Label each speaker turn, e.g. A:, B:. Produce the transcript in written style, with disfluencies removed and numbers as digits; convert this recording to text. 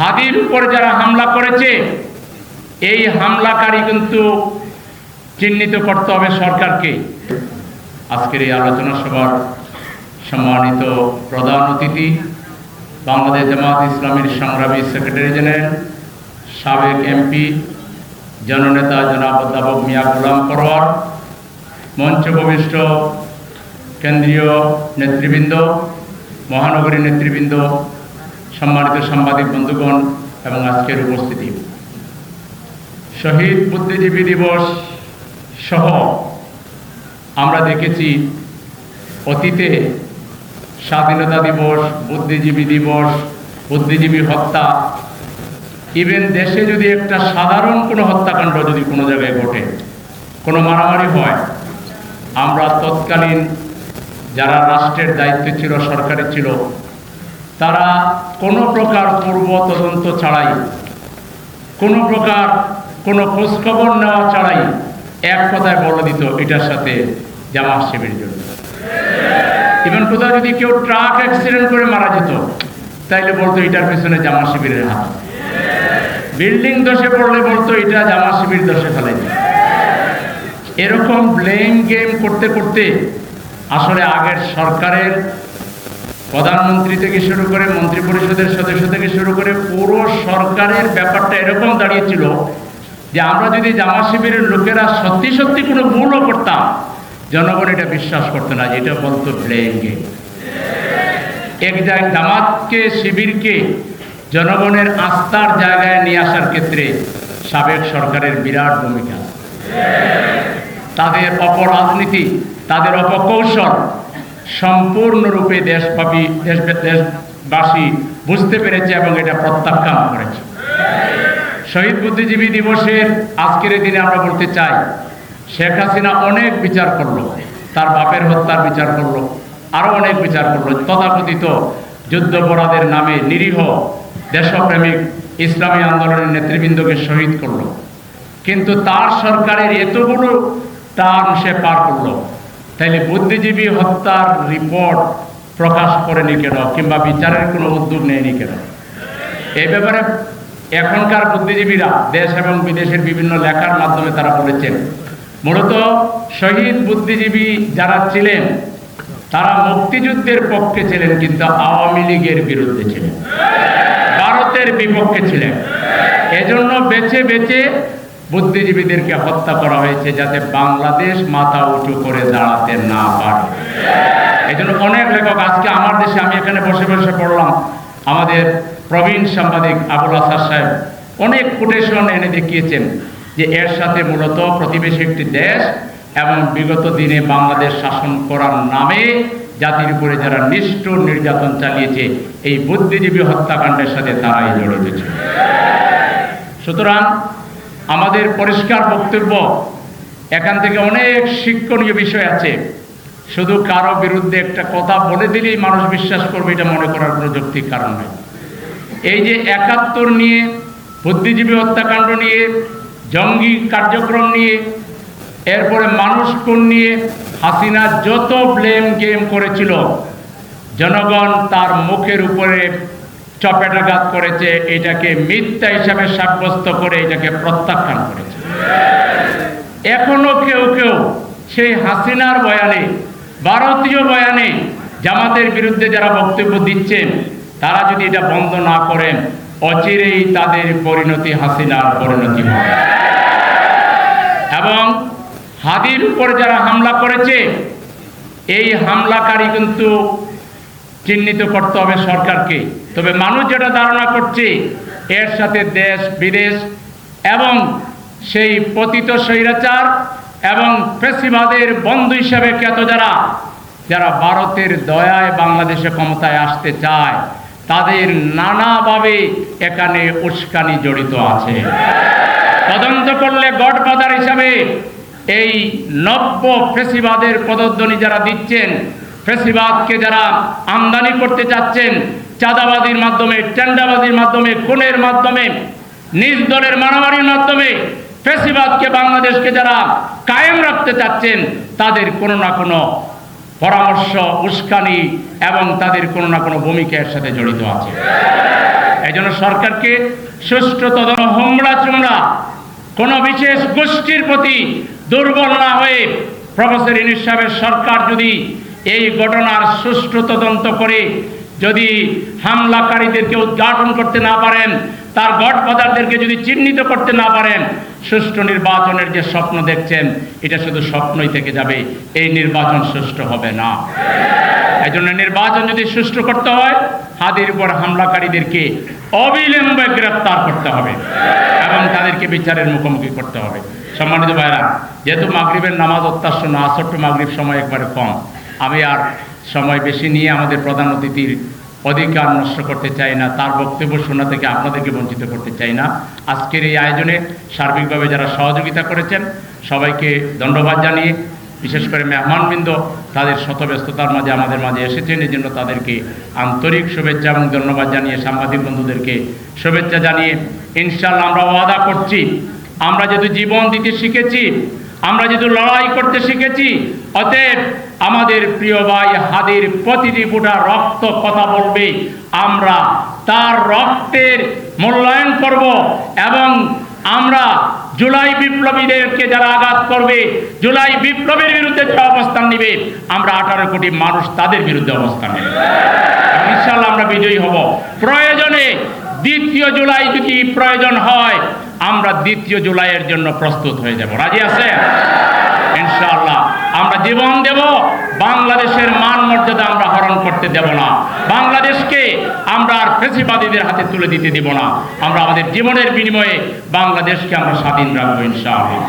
A: হাদির উপর যারা হামলা করেছে এই হামলাকারী কিন্তু চিহ্নিত করতে হবে সরকারকে। আজকের এই আলোচনা সভার সম্মানিত প্রধান অতিথি বাংলাদেশ জামাত ইসলামীর সংগ্রামী সেক্রেটারি জেনারেল সাবেক এমপি জননেতা জনাব অধ্যাপক মিয়া গোলাম পরোয়ার, মঞ্চ উপবিষ্ট কেন্দ্রীয় নেতৃবৃন্দ, মহানগরী নেতৃবৃন্দ, সম্মানিত সাংবাদিক বন্ধুগণ এবং আজকের উপস্থিতি, শহীদ বুদ্ধিজীবী দিবস সহ আমরা দেখেছি অতীতে স্বাধীনতা দিবস, বুদ্ধিজীবী দিবস, বুদ্ধিজীবী হত্যা, ইভেন দেশে যদি একটা সাধারণ কোনো হত্যাকাণ্ড যদি কোনো জায়গায় ঘটে, কোনো মারামারি হয়, আমরা তৎকালীন যারা রাষ্ট্রের দায়িত্বে ছিল, সরকারে ছিল, তারা কোনো প্রকার পূর্ব তদন্ত ছাড়াই, কোনো প্রকার কোনো খোঁজখবর নেওয়া ছাড়াই এক কথায় বলে দিত এটার সাথে জামাত শিবির জন্য। ইভেন কোথাও যদি কেউ ট্রাক অ্যাক্সিডেন্ট করে মারা যেত তাইলে বলতো এটার পেছনে জামাত শিবিরের হাত। বিল্ডিং দোষে পড়লে বলতো এটা জামাত শিবির দোষে ফেলে। এরকম ব্লেম গেম করতে করতে আসলে আগের সরকারের প্রধানমন্ত্রী থেকে শুরু করে মন্ত্রী পরিষদের সদস্য থেকে শুরু করে পুরো সরকারের ব্যাপারটা এরকম দাঁড়িয়েছিল যে আমরা যদি জামাত শিবিরের লোকেরা সত্যি সত্যি কোনো ভুলও করতাম, জনগণ এটা বিশ্বাস করতো না, যেটা বলতো ব্লেম গেম। এক জায়গায় জামাতকে, শিবিরকে জনগণের আস্থার জায়গায় নিয়ে আসার ক্ষেত্রে সাবেক সরকারের বিরাট ভূমিকা। তাদের অপরাজনীতি, তাদের অপকৌশল সম্পূর্ণরূপে দেশবাসী বুঝতে পেরেছে এবং এটা প্রত্যাখ্যান করেছে। শহীদ বুদ্ধিজীবী দিবসের আজকের দিনে আমরা বলতে চাই, শেখ হাসিনা অনেক বিচার করলো, তার বাপের হত্যার বিচার করলো, আরও অনেক বিচার করলো, তথাকথিত যুদ্ধাপরাধের নামে নিরীহ দেশপ্রেমিক ইসলামী আন্দোলনের নেতৃবৃন্দকে শহীদ করলো, কিন্তু তার সরকারের এতগুলো টার্ম সে পার করলো, তাইলে বুদ্ধিজীবী হত্যার রিপোর্ট প্রকাশ করেনি কেন, কিংবা বিচারের কোনো উদ্যোগ নেয়নি কেন? এই ব্যাপারে এখনকার বুদ্ধিজীবীরা দেশ এবং বিদেশের বিভিন্ন লেখার মাধ্যমে তারা বলেছেন, মূলত শহীদ বুদ্ধিজীবী যারা ছিলেন তারা মুক্তিযুদ্ধের পক্ষে ছিলেন, কিন্তু আওয়ামী লীগের বিরুদ্ধে ছিলেন, ভারতের বিপক্ষে ছিলেন। এজন্য বেছে বেছে বুদ্ধিজীবীদেরকে হত্যা করা হয়েছে যাতে বাংলাদেশ মাথা উঁচু করে দাঁড়াতে না পারে। এই জন্য অনেক লেখক, আজকে আমার দেশে আমি এখানে বসে বসে পড়লাম, আমাদের প্রবীণ সাংবাদিক আবুল আসার সাহেব অনেক কোটেশন এনে দেখিয়েছেন যে এর সাথে মূলত প্রতিবেশী একটি দেশ এবং বিগত দিনে বাংলাদেশ শাসন করার নামে জাতির উপরে যারা নিষ্ঠুর নির্যাতন চালিয়েছে এই বুদ্ধিজীবী হত্যাকাণ্ডের সাথে তারাই জড়িত ছিল। সুতরাং আমাদের পরিষ্কার বক্তব্য, এখান থেকে অনেক শিক্ষণীয় বিষয় আছে। শুধু কারো বিরুদ্ধে একটা কথা বলে দিলেই মানুষ বিশ্বাস করবে এটা মনে করার কোনো যৌক্তিক কারণ নেই। এই যে ৭১ নিয়ে, বুদ্ধিজীবী হত্যাকাণ্ড নিয়ে, জঙ্গি কার্যক্রম নিয়ে, এরপরে মানুষ খুন নিয়ে হাসিনা যত ব্লেম গেম করেছিল, জনগণ তার মুখের উপরে চপেটাঘাত করেছে, এটাকে মিথ্যা হিসাবে সাব্যস্ত করে এটাকে প্রত্যাখ্যান করেছে। এখনো কেউ কেউ সেই হাসিনার বয়ানে, ভারতীয় বয়ানে জামাতের বিরুদ্ধে যারা বক্তব্য দিচ্ছেন, তারা যদি এটা বন্ধ না করেন, অচিরেই তাদের পরিণতি হাসিনার পরিণতি হবে। এবং হাদির উপর যারা হামলা করেছে এই হামলাকারী কিন্তু চিহ্নিত করতে হবে সরকারকে। তবে মানুষ যেটা ধারণা করছে এর সাথে দেশ বিদেশ এবং সেই পতিত স্বৈরাচার এবং ফ্যাসিবাদের বন্ধু হিসাবে খ্যাত যারা ভারতের দয়ায় বাংলাদেশে ক্ষমতায় আসতে চায়, তাদের নানাভাবে এখানে উস্কানি জড়িত আছে। তদন্ত করলে গডফাদার হিসাবে এই নব্য ফ্যাসিবাদের পদধ্বনি যারা দিচ্ছেন, ফ্যাসিবাদকে যারা আমদানি করতে চাচ্ছেন, চাঁদাবাজির মাধ্যমে, টেন্ডাবাজির মাধ্যমে, খুনের মাধ্যমে, নিজ দলের মারামারির মাধ্যমে ফ্যাসিবাদকে, বাংলাদেশকে যারা কায়েম রাখতে চাচ্ছেন, তাদের কোনো না কোনো পরামর্শ, উস্কানি এবং তাদের কোনো না কোনো ভূমিকা এর সাথে জড়িত আছে। এই জন্য সরকারকে সুষ্ঠু তদন্ত, হোমড়া চুমড়া কোনো বিশেষ গোষ্ঠীর প্রতি দুর্বল না হয়ে প্রফেসর ইউনূস সাহেবের সরকার যদি এই ঘটনার সুষ্ঠু তদন্ত করে যদি হামলাকারীদেরকে উদ্ঘাটন করতে না পারেন, তার গডফাদারদেরকে যদি চিহ্নিত করতে না পারেন, সুষ্ঠু নির্বাচনের যে স্বপ্ন দেখছেন এটা শুধু স্বপ্নই থেকে যাবে, এই নির্বাচন সুষ্ঠু হবে না। এই জন্য নির্বাচন যদি সুষ্ঠু করতে হয়, হাদির উপর হামলাকারীদেরকে অবিলম্বে গ্রেফতার করতে হবে এবং তাদেরকে বিচারের মুখোমুখি করতে হবে। সম্মানিত ভাইরা, যেহেতু মাগরিবের নামাজ অত্যাসন্ন, আসর টু মাগরিব সময় একবারে কম, আমি আর সময় বেশি নিয়ে আমাদের প্রধান অতিথির অধিকার নষ্ট করতে চাই না, তার বক্তব্য শোনা থেকে আপনাদেরকে বঞ্চিত করতে চাই না। আজকের এই আয়োজনে সার্বিকভাবে যারা সহযোগিতা করেছেন সবাইকে ধন্যবাদ জানিয়ে, বিশেষ করে মেহমানবৃন্দ তাদের শত ব্যস্ততার মাঝে আমাদের মাঝে এসেছেন, এই জন্য তাদেরকে আন্তরিক শুভেচ্ছা এবং ধন্যবাদ জানিয়ে, সাংবাদিক বন্ধুদেরকে শুভেচ্ছা জানিয়ে, ইনশাআল্লাহ আমরা ওয়াদা করছি, আমরা যেহেতু জীবন দিতে শিখেছি, আমরা যেহেতু লড়াই করতে শিখেছি, অতএব আমাদের প্রিয় ভাই হাদির প্রতিটি ফোঁটা রক্ত কথা বলবে, আমরা তার রক্তের মূল্যায়ন করব এবং আমরা জুলাই বিপ্লবীদেরকে যারা আঘাত করবে, জুলাই বিপ্লবের বিরুদ্ধে যারা অবস্থান নেবে, আমরা 18 কোটি মানুষ তাদের বিরুদ্ধে অবস্থান নেব। ইনশাআল্লাহ আমরা বিজয়ী হব। প্রয়োজনে 2 জুলাই যদি প্রয়োজন হয়, আমরা 2 জুলাইয়ের জন্য প্রস্তুত হয়ে যাব। রাজি আছেন? ইনশাআল্লাহ আমরা জীবন দেব, বাংলাদেশের মান মর্যাদা আমরা হরণ করতে দেব না, বাংলাদেশকে আমরা আর ফ্যাসিবাদীদের হাতে তুলে দিতে দেব না, আমরা আমাদের জীবনের বিনিময়ে বাংলাদেশকে আমরা স্বাধীন রাখবো ইনশাআল্লাহ।